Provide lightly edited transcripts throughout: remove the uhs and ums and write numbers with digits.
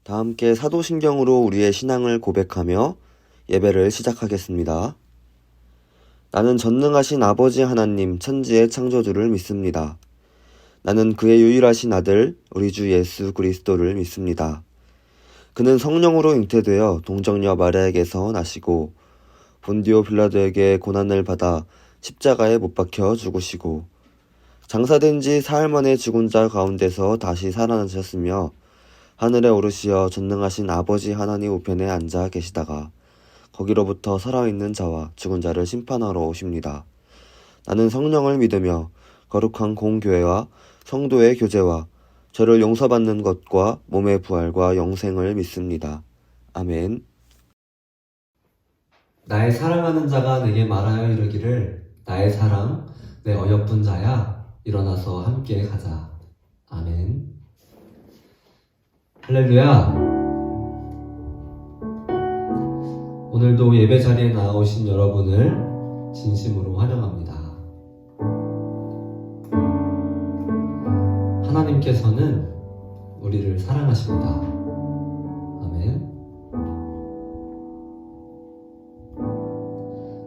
다 함께 사도신경으로 우리의 신앙을 고백하며 예배를 시작하겠습니다. 나는 전능하신 아버지 하나님 천지의 창조주를 믿습니다. 나는 그의 유일하신 아들 우리 주 예수 그리스도를 믿습니다. 그는 성령으로 잉태되어 동정녀 마리아에게서 나시고 본디오 빌라도에게 고난을 받아 십자가에 못 박혀 죽으시고 장사된 지 사흘 만에 죽은 자 가운데서 다시 살아나셨으며 하늘에 오르시어 전능하신 아버지 하나님 우편에 앉아 계시다가 거기로부터 살아있는 자와 죽은 자를 심판하러 오십니다. 나는 성령을 믿으며 거룩한 공교회와 성도의 교제와 죄를 용서받는 것과 몸의 부활과 영생을 믿습니다. 아멘. 나의 사랑하는 자가 내게 말하여 이르기를 나의 사랑 내 어여쁜 자야 일어나서 함께 가자. 아멘. 할렐루야. 오늘도 예배 자리에 나오신 여러분을 진심으로 환영합니다. 하나님께서는 우리를 사랑하십니다. 아멘.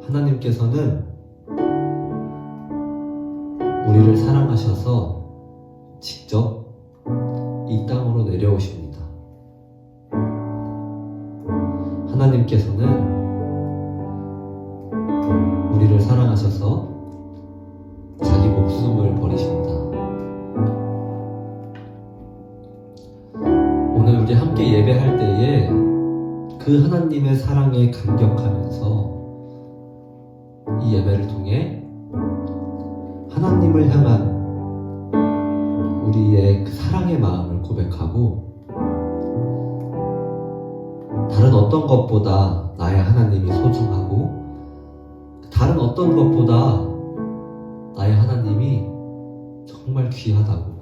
하나님께서는 우리를 사랑하셔서 직접 이 땅으로 내려오십니다. 하나님께서는 우리를 사랑하셔서 자기 목숨을 버리십니다. 오늘 우리 함께 예배할 때에 그 하나님의 사랑에 감격하면서 이 예배를 통해 하나님을 향한 우리의 그 사랑의 마음을 고백하고 다른 어떤 것보다 나의 하나님이 소중하고 다른 어떤 것보다 나의 하나님이 정말 귀하다고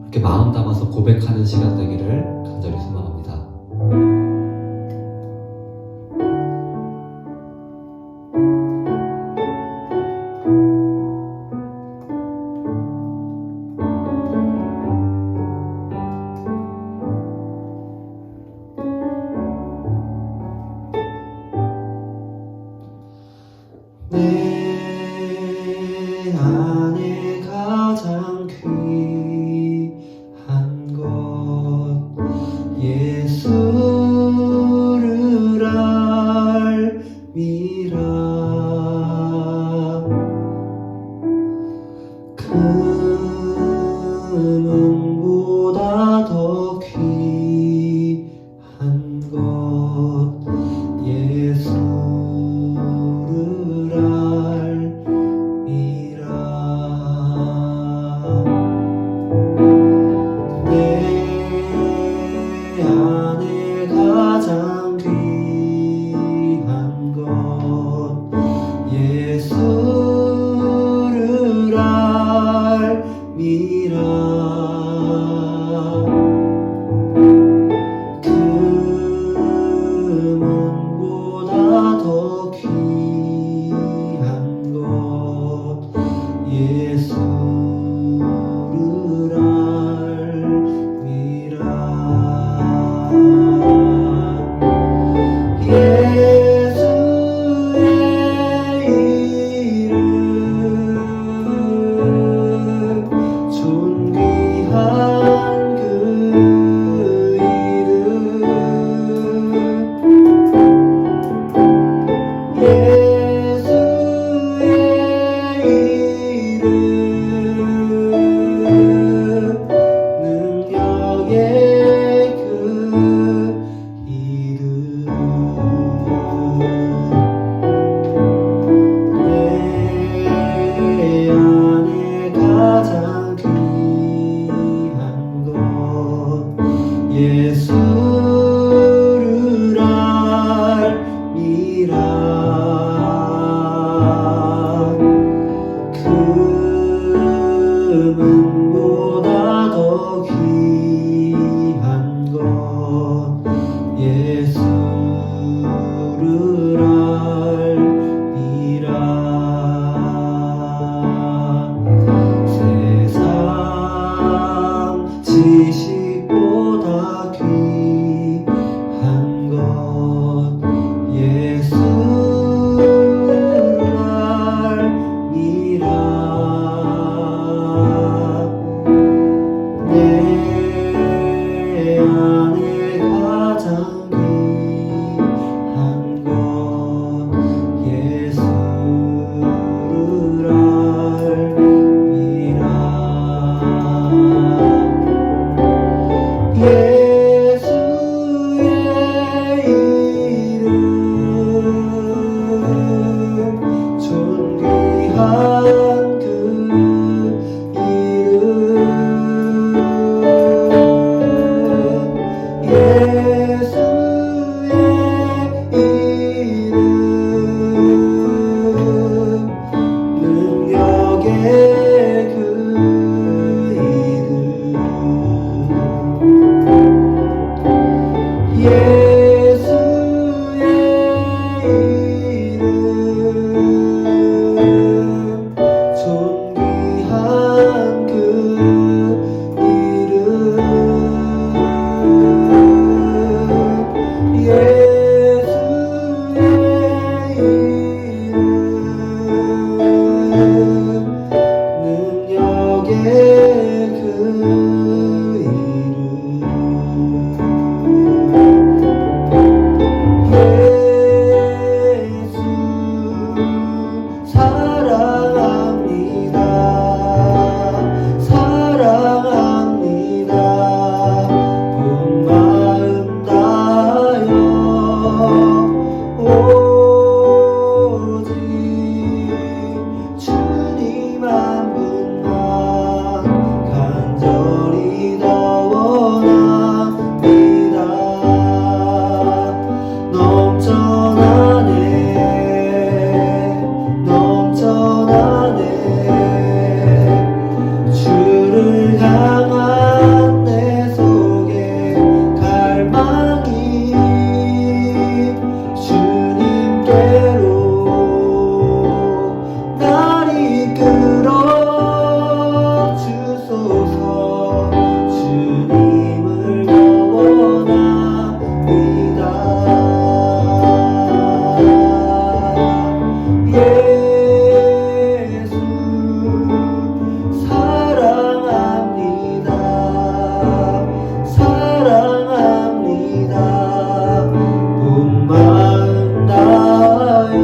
이렇게 마음 담아서 고백하는 시간 되기를 간절히 소망합니다. 내 안에 가장 귀한 것 예수를 알미라. 금은보다 더 귀한 것 예수를 알미라. 내 안에 가장 귀한 것 예수를 알미라. 금은보다 금은보다 더 귀한 것 예수를 알미라. 세상 지식보다 귀한 것 예수를 알미라. 내 안에 가장 귀한 것 예수를 알미라. 예수의 이름 존귀한 그 이름 예수의 이름 능력의 그 이름 예수의 이름 존귀한 그 이름 예수의 이름 능력의 그 예수 사랑합니다. 사랑합니다. 온 마음 다하여 오직 주님 한 분만 간절히 더 원합니다. 넘쳐나네 넘쳐나네 주를 향한 내 속에 갈망이 주님께로 날 이끌어 주소서. 주님을 더 원합니다. 예수 사랑합니다. 사랑합니다. 온 마음 다하여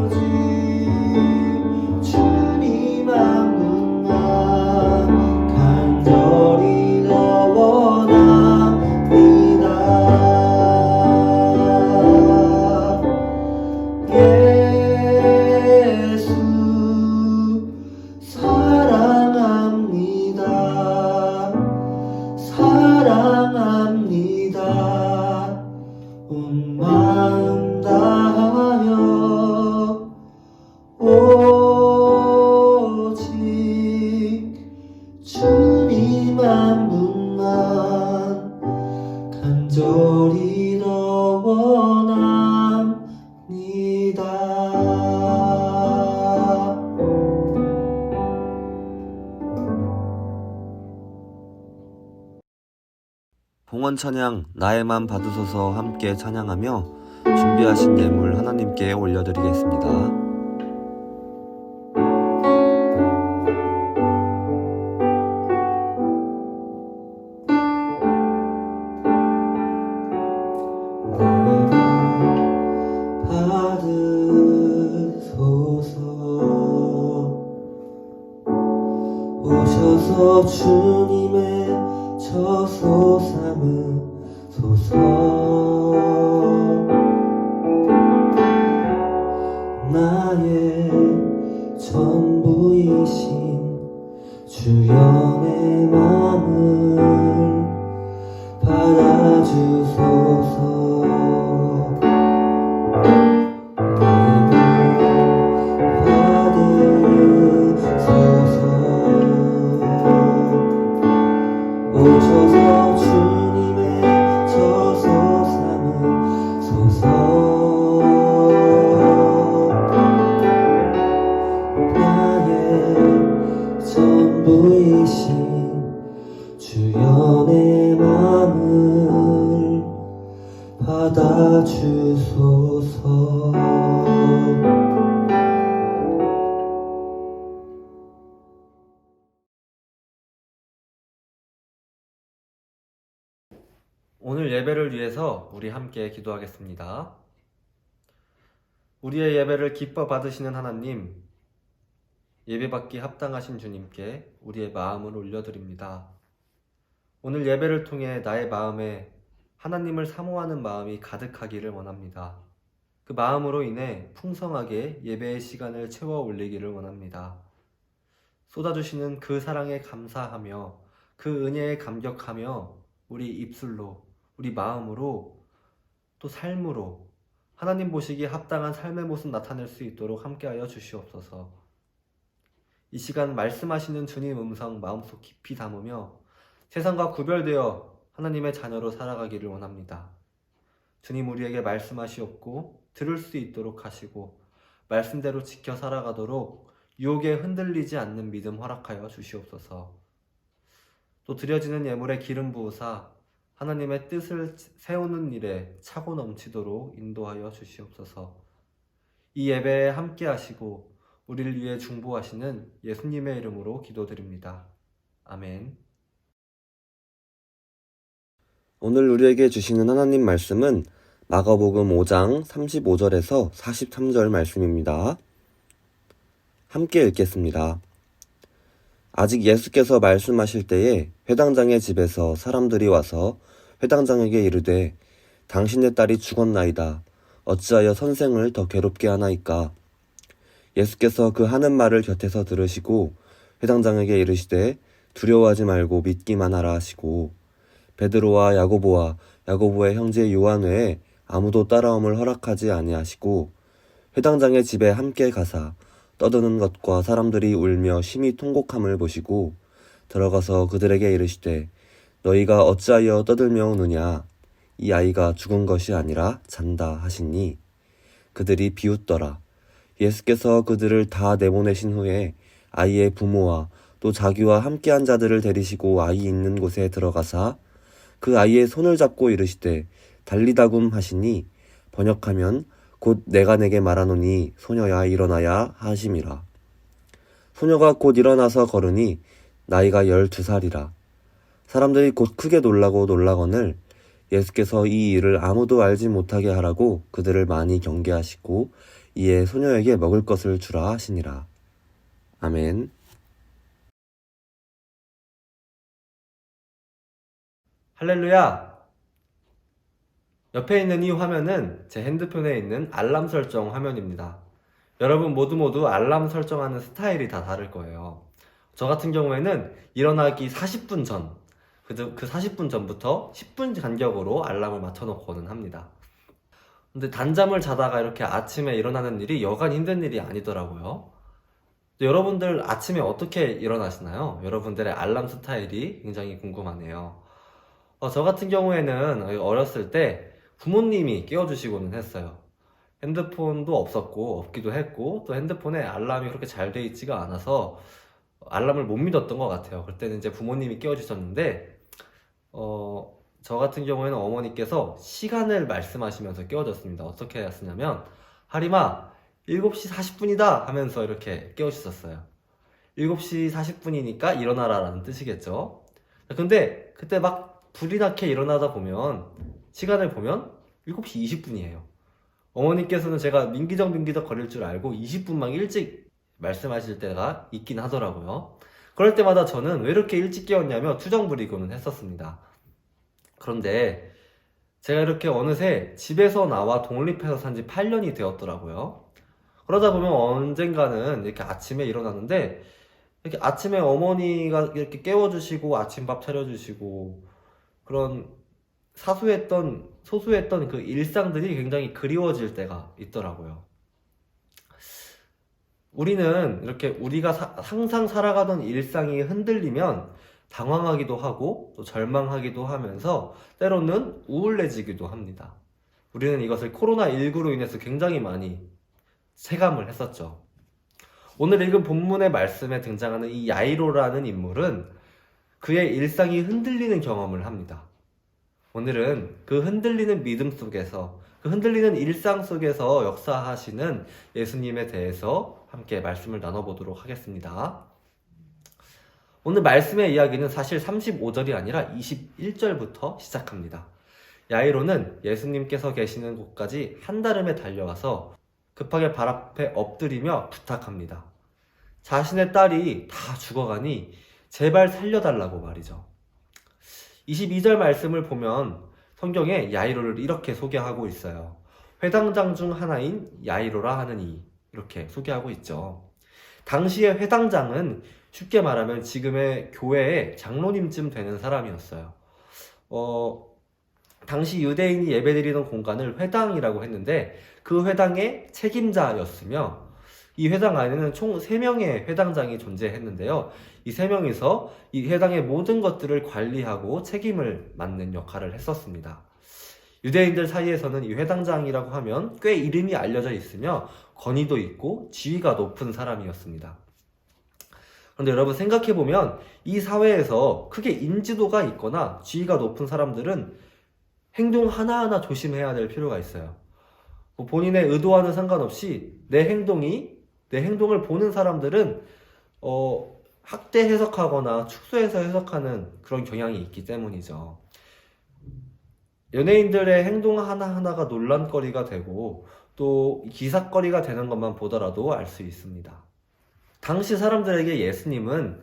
오직 주님 한 분만 간절히 더 원합니다. 예수 사랑합니다. 사랑합니다. 온 마음 다하여 오직 주님 한 분만 간절히 더 원합니다. 봉헌 찬양 나의 맘 받으소서 함께 찬양하며 준비하신 예물 하나님께 올려드리겠습니다. 오셔서 주님의 저소 삼으소서. 나의 전부이신 주여 내 맘을 받아주소서. 받아주소서. 오늘 예배를 위해서 우리 함께 기도하겠습니다. 우리의 예배를 기뻐 받으시는 하나님, 예배받기 합당하신 주님께 우리의 마음을 올려드립니다. 오늘 예배를 통해 나의 마음에 하나님을 사모하는 마음이 가득하기를 원합니다. 그 마음으로 인해 풍성하게 예배의 시간을 채워 올리기를 원합니다. 쏟아주시는 그 사랑에 감사하며 그 은혜에 감격하며 우리 입술로, 우리 마음으로, 또 삶으로 하나님 보시기에 합당한 삶의 모습 나타낼 수 있도록 함께하여 주시옵소서. 이 시간 말씀하시는 주님 음성 마음속 깊이 담으며 세상과 구별되어 하나님의 자녀로 살아가기를 원합니다. 주님 우리에게 말씀하시옵고 들을 수 있도록 하시고 말씀대로 지켜 살아가도록 유혹에 흔들리지 않는 믿음 허락하여 주시옵소서. 또 드려지는 예물에 기름 부으사 하나님의 뜻을 세우는 일에 차고 넘치도록 인도하여 주시옵소서. 이 예배에 함께 하시고 우리를 위해 중보하시는 예수님의 이름으로 기도드립니다. 아멘. 오늘 우리에게 주시는 하나님 말씀은 마가복음 5장 35절에서 43절 말씀입니다. 함께 읽겠습니다. 아직 예수께서 말씀하실 때에 회당장의 집에서 사람들이 와서 회당장에게 이르되 당신의 딸이 죽었나이다. 어찌하여 선생을 더 괴롭게 하나이까? 예수께서 그 하는 말을 곁에서 들으시고 회당장에게 이르시되 두려워하지 말고 믿기만 하라 하시고 베드로와 야고보와 야고보의 형제 요한 외에 아무도 따라옴을 허락하지 아니하시고 회당장의 집에 함께 가사 떠드는 것과 사람들이 울며 심히 통곡함을 보시고 들어가서 그들에게 이르시되 너희가 어찌하여 떠들며 우느냐? 이 아이가 죽은 것이 아니라 잔다 하시니 그들이 비웃더라. 예수께서 그들을 다 내보내신 후에 아이의 부모와 또 자기와 함께한 자들을 데리시고 아이 있는 곳에 들어가사 그 아이의 손을 잡고 이르시되 달리다굼 하시니 번역하면 곧 내가 내게 말하노니 소녀야 일어나야 하심이라. 소녀가 곧 일어나서 걸으니 나이가 12살이라. 사람들이 곧 크게 놀라거늘 예수께서 이 일을 아무도 알지 못하게 하라고 그들을 많이 경계하시고 이에 소녀에게 먹을 것을 주라 하시니라. 아멘. 할렐루야! 옆에 있는 이 화면은 제 핸드폰에 있는 알람 설정 화면입니다. 여러분 모두 알람 설정하는 스타일이 다 다를 거예요. 저 같은 경우에는 일어나기 40분 전, 그 40분 전부터 10분 간격으로 알람을 맞춰놓고는 합니다. 근데 단잠을 자다가 이렇게 아침에 일어나는 일이 여간 힘든 일이 아니더라고요. 여러분들 아침에 어떻게 일어나시나요? 여러분들의 알람 스타일이 굉장히 궁금하네요. 저 같은 경우에는 어렸을 때 부모님이 깨워주시고는 했어요. 핸드폰도 없기도 했고, 또 핸드폰에 알람이 그렇게 잘 돼 있지가 않아서 알람을 못 믿었던 것 같아요. 그때는 이제 부모님이 깨워주셨는데, 저 같은 경우에는 어머니께서 시간을 말씀하시면서 깨워줬습니다. 어떻게 하시냐면, 하림아, 7시 40분이다 하면서 이렇게 깨워주셨어요. 7시 40분이니까 일어나라 라는 뜻이겠죠. 근데 그때 막 불이 나게 일어나다 보면 시간을 보면 7시 20분이에요. 어머니께서는 제가 민기적 거릴 줄 알고 20분만 일찍 말씀하실 때가 있긴 하더라고요. 그럴 때마다 저는 왜 이렇게 일찍 깨웠냐며 투정 부리고는 했었습니다. 그런데 제가 이렇게 어느새 집에서 나와 독립해서 산 지 8년이 되었더라고요. 그러다 보면 언젠가는 이렇게 아침에 일어나는데 이렇게 아침에 어머니가 이렇게 깨워주시고 아침밥 차려주시고 그런 소소했던 그 일상들이 굉장히 그리워질 때가 있더라고요. 우리는 이렇게 우리가 항상 살아가던 일상이 흔들리면 당황하기도 하고 또 절망하기도 하면서 때로는 우울해지기도 합니다. 우리는 이것을 코로나19로 인해서 굉장히 많이 체감을 했었죠. 오늘 읽은 본문의 말씀에 등장하는 이 야이로라는 인물은 그의 일상이 흔들리는 경험을 합니다. 오늘은 그 흔들리는 믿음 속에서, 그 흔들리는 일상 속에서 역사하시는 예수님에 대해서 함께 말씀을 나눠보도록 하겠습니다. 오늘 말씀의 이야기는 사실 35절이 아니라 21절부터 시작합니다. 야이로는 예수님께서 계시는 곳까지 한달음에 달려와서 급하게 발 앞에 엎드리며 부탁합니다. 자신의 딸이 다 죽어가니 제발 살려달라고 말이죠. 22절 말씀을 보면 성경에 야이로를 이렇게 소개하고 있어요. 회당장 중 하나인 야이로라 하는 이, 이렇게 소개하고 있죠. 당시의 회당장은 쉽게 말하면 지금의 교회의 장로님쯤 되는 사람이었어요. 당시 유대인이 예배드리는 공간을 회당이라고 했는데 그 회당의 책임자였으며, 이 회당 안에는 총 3명의 회당장이 존재했는데요. 이 3명이서 이 회당의 모든 것들을 관리하고 책임을 맡는 역할을 했었습니다. 유대인들 사이에서는 이 회당장이라고 하면 꽤 이름이 알려져 있으며 권위도 있고 지위가 높은 사람이었습니다. 그런데 여러분 생각해보면 이 사회에서 크게 인지도가 있거나 지위가 높은 사람들은 행동 하나하나 조심해야 될 필요가 있어요. 본인의 의도와는 상관없이 내 행동을 보는 사람들은 학대 해석하거나 축소해서 해석하는 그런 경향이 있기 때문이죠. 연예인들의 행동 하나하나가 논란거리가 되고 또 기사거리가 되는 것만 보더라도 알 수 있습니다. 당시 사람들에게 예수님은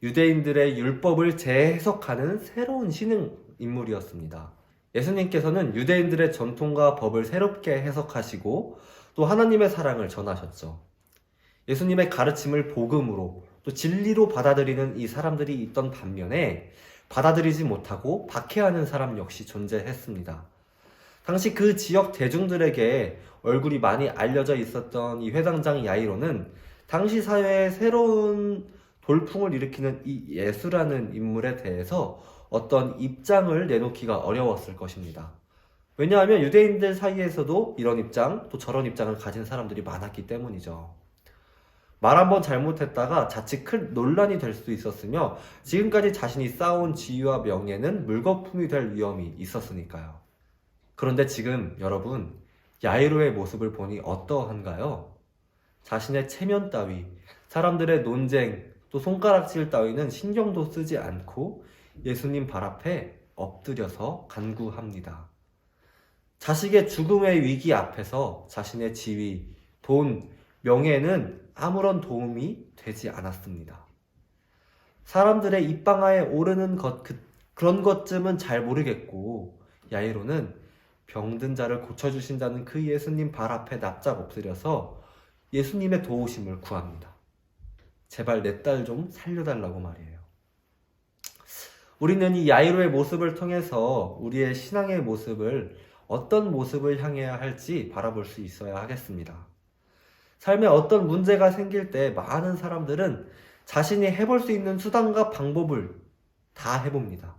유대인들의 율법을 재해석하는 새로운 신흥 인물이었습니다. 예수님께서는 유대인들의 전통과 법을 새롭게 해석하시고 또 하나님의 사랑을 전하셨죠. 예수님의 가르침을 복음으로 또 진리로 받아들이는 이 사람들이 있던 반면에 받아들이지 못하고 박해하는 사람 역시 존재했습니다. 당시 그 지역 대중들에게 얼굴이 많이 알려져 있었던 이 회당장 야이로는 당시 사회에 새로운 돌풍을 일으키는 이 예수라는 인물에 대해서 어떤 입장을 내놓기가 어려웠을 것입니다. 왜냐하면 유대인들 사이에서도 이런 입장, 또 저런 입장을 가진 사람들이 많았기 때문이죠. 말 한번 잘못했다가 자칫 큰 논란이 될 수도 있었으며 지금까지 자신이 쌓아온 지위와 명예는 물거품이 될 위험이 있었으니까요. 그런데 지금 여러분, 야이로의 모습을 보니 어떠한가요? 자신의 체면 따위, 사람들의 논쟁, 또 손가락질 따위는 신경도 쓰지 않고 예수님 발 앞에 엎드려서 간구합니다. 자식의 죽음의 위기 앞에서 자신의 지위, 돈, 명예는 아무런 도움이 되지 않았습니다. 사람들의 입방아에 오르는 그런 것쯤은 잘 모르겠고 야이로는 병든 자를 고쳐주신다는 그 예수님 발 앞에 납작 엎드려서 예수님의 도우심을 구합니다. 제발 내 딸 좀 살려달라고 말이에요. 우리는 이 야이로의 모습을 통해서 우리의 신앙의 모습을 어떤 모습을 향해야 할지 바라볼 수 있어야 하겠습니다. 삶에 어떤 문제가 생길 때 많은 사람들은 자신이 해볼 수 있는 수단과 방법을 다 해봅니다.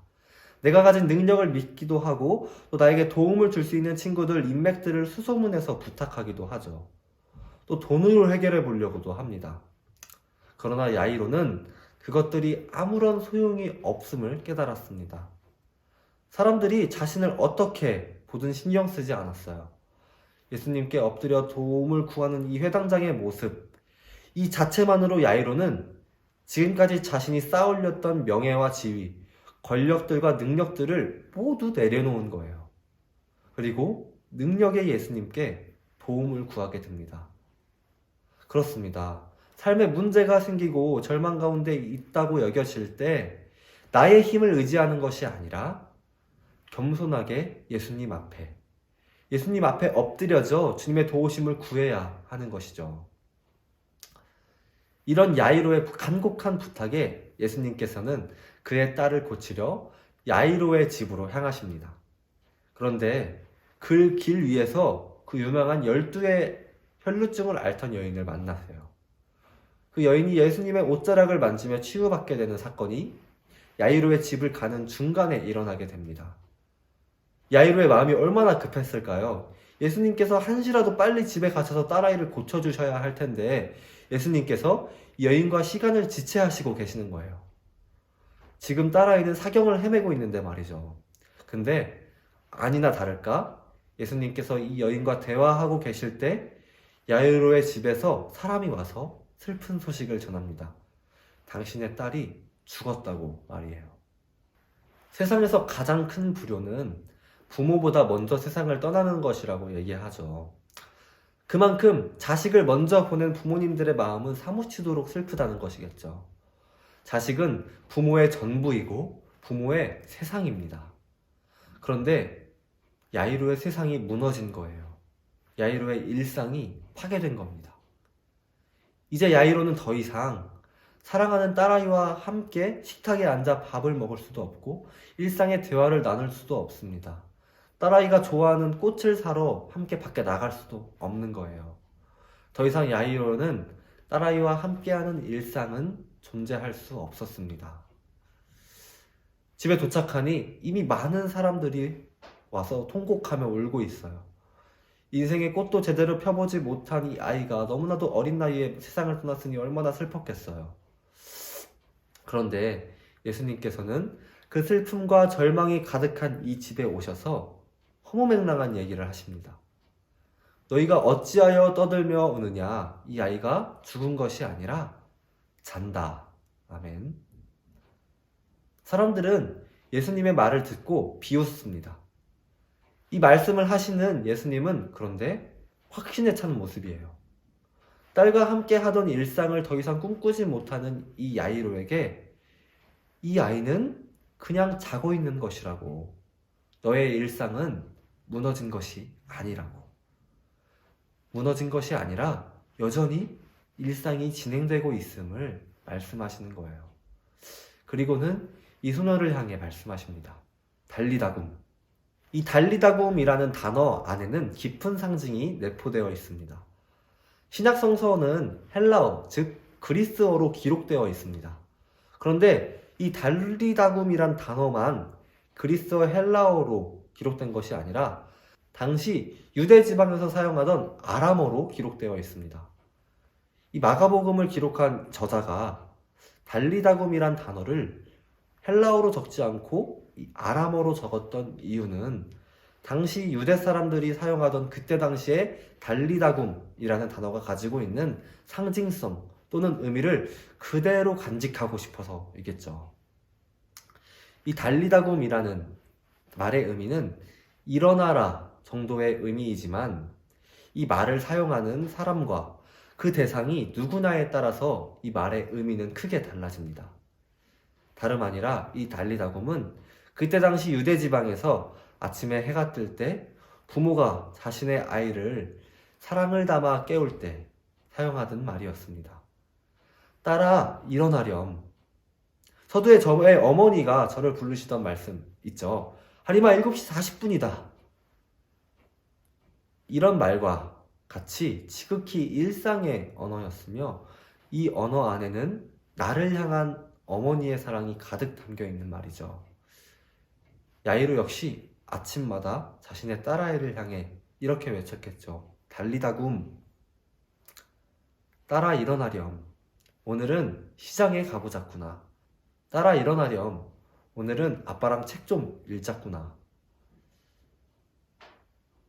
내가 가진 능력을 믿기도 하고 또 나에게 도움을 줄 수 있는 친구들, 인맥들을 수소문해서 부탁하기도 하죠. 또 돈으로 해결해 보려고도 합니다. 그러나 야이로는 그것들이 아무런 소용이 없음을 깨달았습니다. 사람들이 자신을 어떻게 보든 신경 쓰지 않았어요. 예수님께 엎드려 도움을 구하는 이 회당장의 모습, 이 자체만으로 야이로는 지금까지 자신이 쌓아올렸던 명예와 지위, 권력들과 능력들을 모두 내려놓은 거예요. 그리고 능력의 예수님께 도움을 구하게 됩니다. 그렇습니다. 삶에 문제가 생기고 절망 가운데 있다고 여겨질 때 나의 힘을 의지하는 것이 아니라 겸손하게 예수님 앞에 엎드려져 주님의 도우심을 구해야 하는 것이죠. 이런 야이로의 간곡한 부탁에 예수님께서는 그의 딸을 고치려 야이로의 집으로 향하십니다. 그런데 그 길 위에서 그 유명한 12의 혈루증을 앓던 여인을 만나세요. 그 여인이 예수님의 옷자락을 만지며 치유받게 되는 사건이 야이로의 집을 가는 중간에 일어나게 됩니다. 야이로의 마음이 얼마나 급했을까요? 예수님께서 한시라도 빨리 집에 가셔서 딸아이를 고쳐주셔야 할 텐데 예수님께서 여인과 시간을 지체하시고 계시는 거예요. 지금 딸아이는 사경을 헤매고 있는데 말이죠. 근데 아니나 다를까 예수님께서 이 여인과 대화하고 계실 때 야이로의 집에서 사람이 와서 슬픈 소식을 전합니다. 당신의 딸이 죽었다고 말이에요. 세상에서 가장 큰 불효는 부모보다 먼저 세상을 떠나는 것이라고 얘기하죠. 그만큼 자식을 먼저 보낸 부모님들의 마음은 사무치도록 슬프다는 것이겠죠. 자식은 부모의 전부이고 부모의 세상입니다. 그런데 야이로의 세상이 무너진 거예요. 야이로의 일상이 파괴된 겁니다. 이제 야이로는 더 이상 사랑하는 딸아이와 함께 식탁에 앉아 밥을 먹을 수도 없고 일상의 대화를 나눌 수도 없습니다. 딸아이가 좋아하는 꽃을 사러 함께 밖에 나갈 수도 없는 거예요. 더 이상 야이로는 딸아이와 함께하는 일상은 존재할 수 없었습니다. 집에 도착하니 이미 많은 사람들이 와서 통곡하며 울고 있어요. 인생의 꽃도 제대로 펴보지 못한 이 아이가 너무나도 어린 나이에 세상을 떠났으니 얼마나 슬펐겠어요. 그런데 예수님께서는 그 슬픔과 절망이 가득한 이 집에 오셔서 허무맹랑한 얘기를 하십니다. 너희가 어찌하여 떠들며 우느냐? 이 아이가 죽은 것이 아니라 잔다. 아멘. 사람들은 예수님의 말을 듣고 비웃습니다. 이 말씀을 하시는 예수님은 그런데 확신에 찬 모습이에요. 딸과 함께 하던 일상을 더 이상 꿈꾸지 못하는 이 야이로에게 이 아이는 그냥 자고 있는 것이라고, 너의 일상은 무너진 것이 아니라고, 무너진 것이 아니라 여전히 일상이 진행되고 있음을 말씀하시는 거예요. 그리고는 이 소녀를 향해 말씀하십니다. 달리다굼. 이 달리다굼이라는 단어 안에는 깊은 상징이 내포되어 있습니다. 신약 성서는 헬라어, 즉 그리스어로 기록되어 있습니다. 그런데 이 달리다굼이란 단어만 그리스어 헬라어로 기록된 것이 아니라 당시 유대 지방에서 사용하던 아람어로 기록되어 있습니다. 이 마가복음을 기록한 저자가 달리다굼이란 단어를 헬라어로 적지 않고 이 아람어로 적었던 이유는 당시 유대 사람들이 사용하던 그때 당시에 달리다굼이라는 단어가 가지고 있는 상징성 또는 의미를 그대로 간직하고 싶어서이겠죠. 이 달리다굼이라는 말의 의미는 일어나라 정도의 의미이지만 이 말을 사용하는 사람과 그 대상이 누구나에 따라서 이 말의 의미는 크게 달라집니다. 다름 아니라 이 달리다굼은 그때 당시 유대 지방에서 아침에 해가 뜰 때 부모가 자신의 아이를 사랑을 담아 깨울 때 사용하던 말이었습니다. 딸아, 일어나렴. 서두에 저의 어머니가 저를 부르시던 말씀 있죠. 하리마 7시 40분이다. 이런 말과 같이 지극히 일상의 언어였으며 이 언어 안에는 나를 향한 어머니의 사랑이 가득 담겨 있는 말이죠. 야이로 역시 아침마다 자신의 딸아이를 향해 이렇게 외쳤겠죠. 달리다굼. 딸아 일어나렴. 오늘은 시장에 가보자꾸나. 딸아 일어나렴. 오늘은 아빠랑 책 좀 읽자꾸나.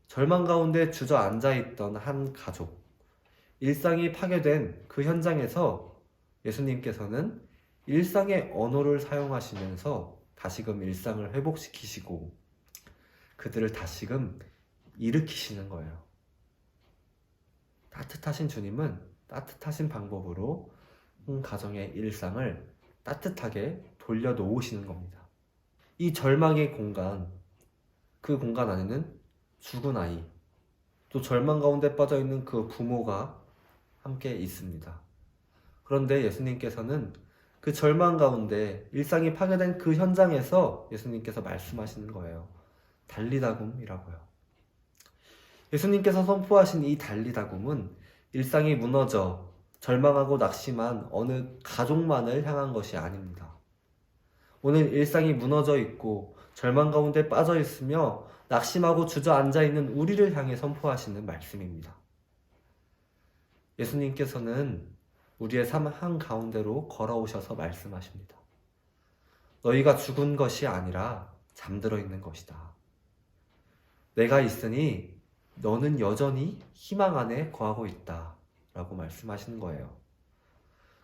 절망 가운데 주저앉아 있던 한 가족. 일상이 파괴된 그 현장에서 예수님께서는 일상의 언어를 사용하시면서 다시금 일상을 회복시키시고 그들을 다시금 일으키시는 거예요. 따뜻하신 주님은 따뜻하신 방법으로 가정의 일상을 따뜻하게 돌려놓으시는 겁니다. 이 절망의 공간, 그 공간 안에는 죽은 아이, 또 절망 가운데 빠져있는 그 부모가 함께 있습니다. 그런데 예수님께서는 그 절망 가운데 일상이 파괴된 그 현장에서 예수님께서 말씀하시는 거예요. 달리다굼이라고요. 예수님께서 선포하신 이 달리다굼은 일상이 무너져 절망하고 낙심한 어느 가족만을 향한 것이 아닙니다. 오늘 일상이 무너져 있고 절망 가운데 빠져 있으며 낙심하고 주저앉아 있는 우리를 향해 선포하시는 말씀입니다. 예수님께서는 우리의 삶 한가운데로 걸어오셔서 말씀하십니다. 너희가 죽은 것이 아니라 잠들어 있는 것이다. 내가 있으니 너는 여전히 희망 안에 거하고 있다. 라고 말씀하시는 거예요.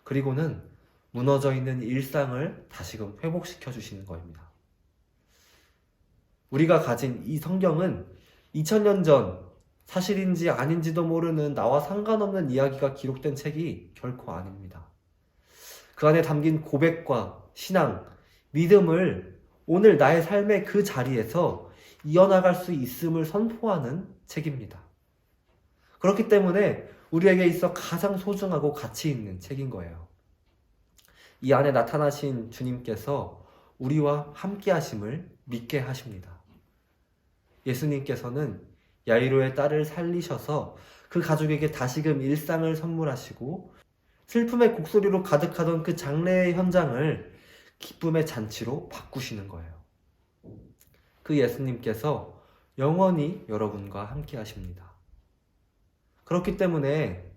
그리고는 무너져 있는 일상을 다시금 회복시켜 주시는 겁니다. 우리가 가진 이 성경은 2000년 전 사실인지 아닌지도 모르는 나와 상관없는 이야기가 기록된 책이 결코 아닙니다. 그 안에 담긴 고백과 신앙, 믿음을 오늘 나의 삶의 그 자리에서 이어나갈 수 있음을 선포하는 책입니다. 그렇기 때문에 우리에게 있어 가장 소중하고 가치 있는 책인 거예요. 이 안에 나타나신 주님께서 우리와 함께 하심을 믿게 하십니다. 예수님께서는 야이로의 딸을 살리셔서 그 가족에게 다시금 일상을 선물하시고 슬픔의 곡소리로 가득하던 그 장례의 현장을 기쁨의 잔치로 바꾸시는 거예요. 그 예수님께서 영원히 여러분과 함께 하십니다. 그렇기 때문에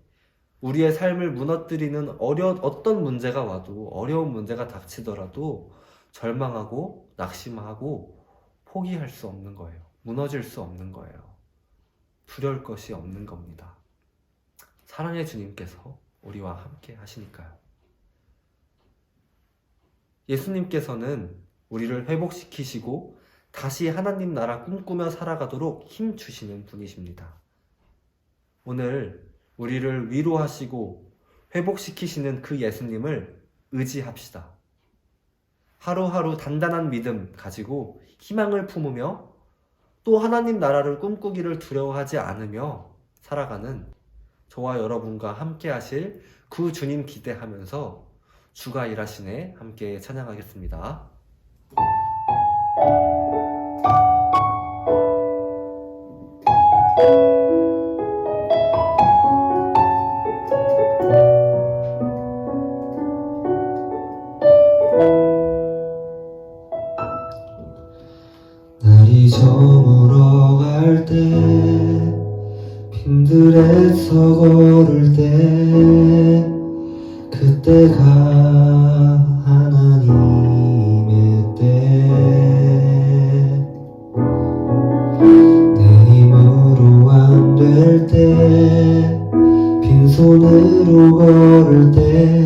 우리의 삶을 무너뜨리는 어떤 문제가 와도, 어려운 문제가 닥치더라도 절망하고 낙심하고 포기할 수 없는 거예요. 무너질 수 없는 거예요. 두려울 것이 없는 겁니다. 사랑의 주님께서 우리와 함께 하시니까요. 예수님께서는 우리를 회복시키시고 다시 하나님 나라 꿈꾸며 살아가도록 힘 주시는 분이십니다. 오늘 우리를 위로하시고 회복시키시는 그 예수님을 의지합시다. 하루하루 단단한 믿음 가지고 희망을 품으며 또 하나님 나라를 꿈꾸기를 두려워하지 않으며 살아가는 저와 여러분과 함께 하실 그 주님 기대하면서 주가 일하시네 함께 찬양하겠습니다. 날이 저물어 갈 때 빈들에서 걸을 때 그때가 하나님의 때 내 힘으로 안 될 때 빈손으로 걸을 때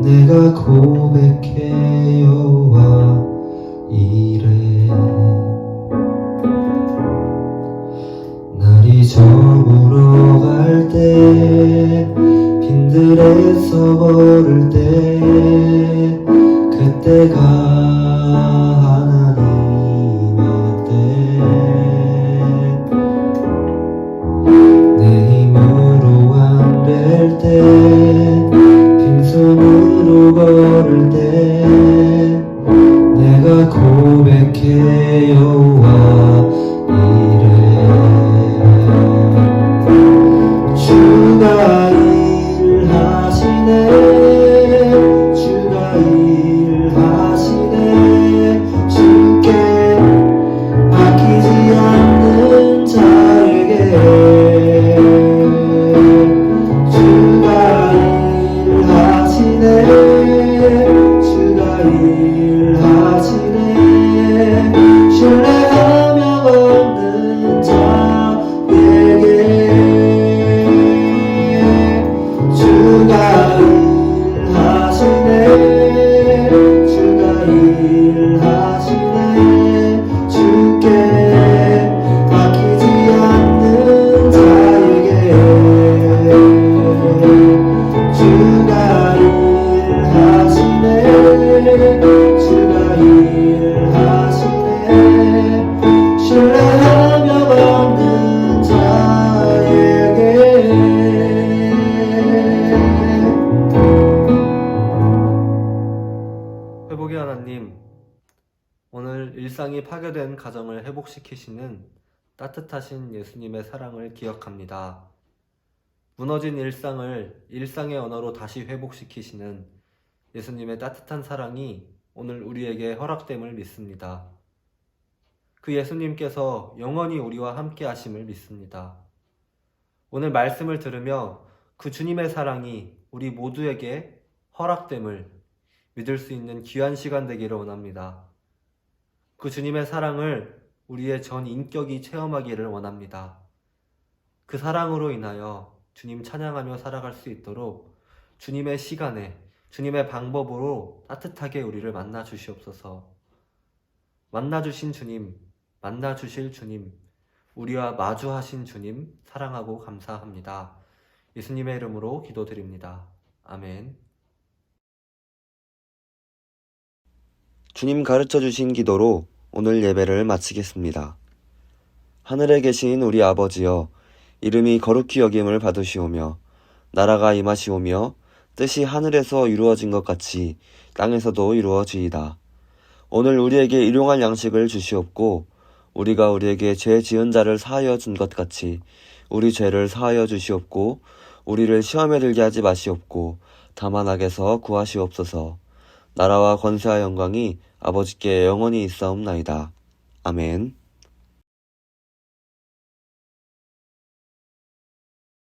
내가 고백해 여호와 이래 날이 저물어 갈 때 빈들에서 걸을 때 그때가 하나님의 때 내 힘으로 안 될 때 빈손으로 걸을 때 내가 고백해 여호와 이래 주가 일하시네 주가 일하시네 주께 아끼지 않는 자에게 주가 일하시네 주가 일하시네 신뢰하며 걷는 자에게 주가 일하시네 주가 일하시네 주께 아끼지 않는 자에게 주가 일하시네 주가 일하시네 신뢰하며 걷는 자에게 회복의 하나님, 오늘 일상이 파괴된 가정을 회복시키시는 따뜻하신 예수님의 사랑을 기억합니다. 무너진 일상을 일상의 언어로 다시 회복시키시는 예수님의 따뜻한 사랑이 오늘 우리에게 허락됨을 믿습니다. 그 예수님께서 영원히 우리와 함께 하심을 믿습니다. 오늘 말씀을 들으며 그 주님의 사랑이 우리 모두에게 허락됨을 믿을 수 있는 귀한 시간 되기를 원합니다. 그 주님의 사랑을 우리의 전 인격이 체험하기를 원합니다. 그 사랑으로 인하여 주님 찬양하며 살아갈 수 있도록 주님의 시간에, 주님의 방법으로 따뜻하게 우리를 만나 주시옵소서. 만나 주신 주님, 만나 주실 주님, 우리와 마주하신 주님 사랑하고 감사합니다. 예수님의 이름으로 기도드립니다. 아멘. 주님 가르쳐 주신 기도로 오늘 예배를 마치겠습니다. 하늘에 계신 우리 아버지여, 이름이 거룩히 여김을 받으시오며 나라가 임하시오며 뜻이 하늘에서 이루어진 것 같이 땅에서도 이루어지이다. 오늘 우리에게 일용할 양식을 주시옵고 우리가 우리에게 죄 지은 자를 사하여 준 것 같이 우리 죄를 사하여 주시옵고 우리를 시험에 들게 하지 마시옵고 다만 악에서 구하시옵소서. 나라와 권세와 영광이 아버지께 영원히 있사옵나이다. 아멘.